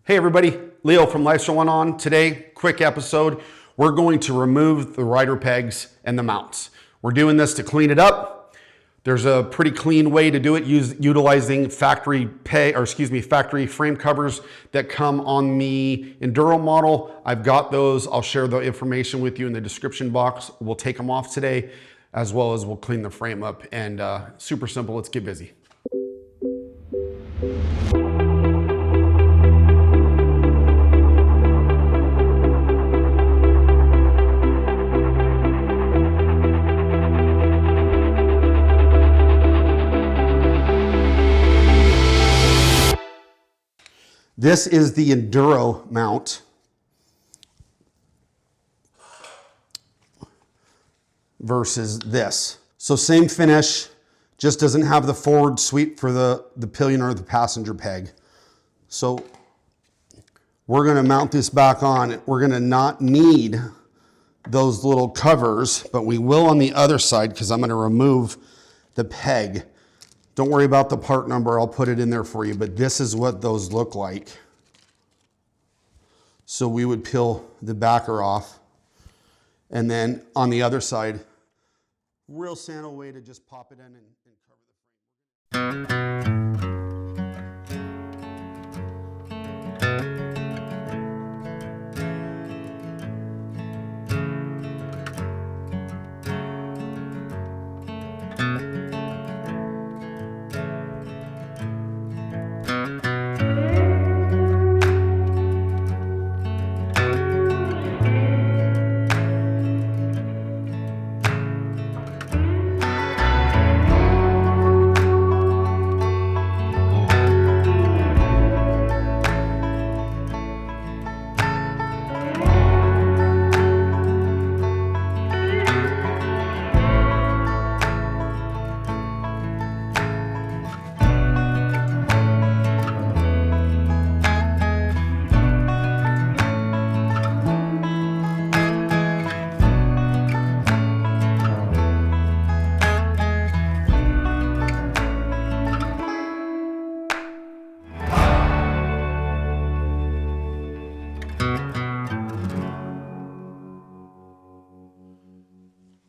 Hey everybody, Leo from LifesRollingOn. Today, quick episode. We're going to remove the rider pegs and the mounts. We're doing this to clean it up. There's a pretty clean way to do it utilizing factory frame covers that come on the Enduro model. I've got those. I'll share the information with you in the description box. We'll take them off today, as well as we'll clean the frame up. And super simple, let's get busy. This is the Enduro mount versus this. So same finish, just doesn't have the forward sweep for the pillion or the passenger peg. So we're gonna mount this back on. We're gonna not need those little covers, but we will on the other side because I'm gonna remove the peg. Don't worry about the part number, I'll put it in there for you, but this is what those look like. So we would peel the backer off, and then on the other side, real sandal way to just pop it in and cover the frame.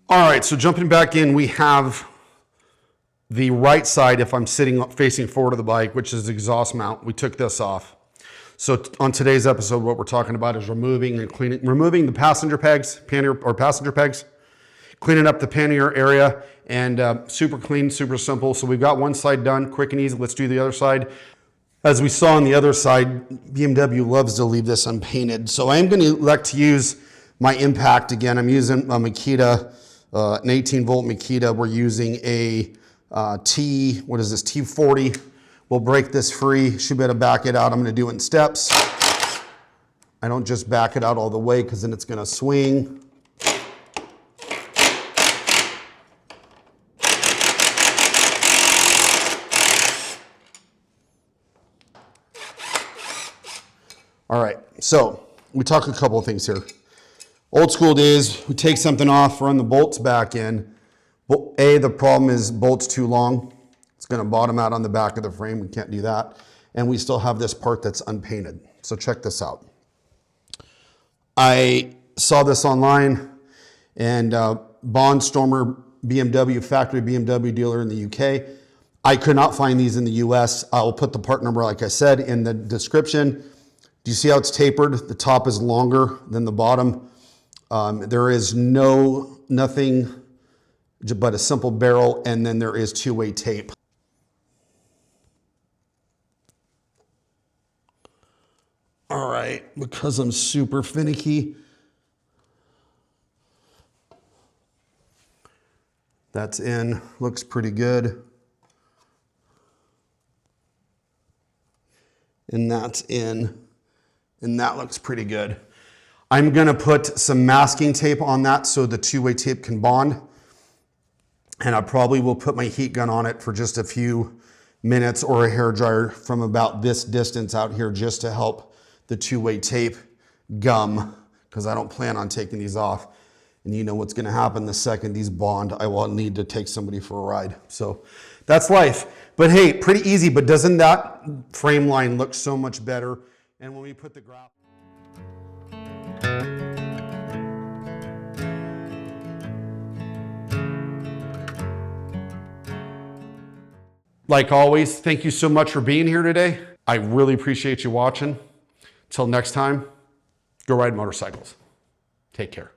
All right, so jumping back in, we have the right side if I'm facing forward of the bike, which is the exhaust mount. We took this off. So on today's episode, what we're talking about is removing the passenger pegs, passenger pegs, cleaning up the pannier area, and super clean, super simple. So we've got one side done, quick and easy. Let's do the other side. As we saw on the other side, BMW loves to leave this unpainted. So I am going to elect to use my impact again. I'm using a Makita. An 18 volt Makita. We're using a T40. We'll break this free. Should be able to back it out. I'm going to do it in steps. I don't just back it out all the way because then it's going to swing. All right, so we talk a couple of things here. Old school days, we take something off, run the bolts back in. The problem is bolts too long. It's gonna bottom out on the back of the frame. We can't do that. And we still have this part that's unpainted. So check this out. I saw this online, and Bondstormer BMW, factory BMW dealer in the UK. I could not find these in the US. I'll put the part number, like I said, in the description. Do you see how it's tapered? The top is longer than the bottom. There is nothing but a simple barrel, and then there is two-way tape. All right, because I'm super finicky, that's in, looks pretty good. And that's in, and that looks pretty good. I'm gonna put some masking tape on that so the two-way tape can bond. And I probably will put my heat gun on it for just a few minutes, or a hair dryer from about this distance out here, just to help the two-way tape gum, because I don't plan on taking these off. And you know what's gonna happen the second these bond, I will need to take somebody for a ride. So that's life. But hey, pretty easy, but doesn't that frame line look so much better? And when we put the graph. Like always, thank you so much for being here today. I really appreciate you watching. Till next time, go ride motorcycles. Take care.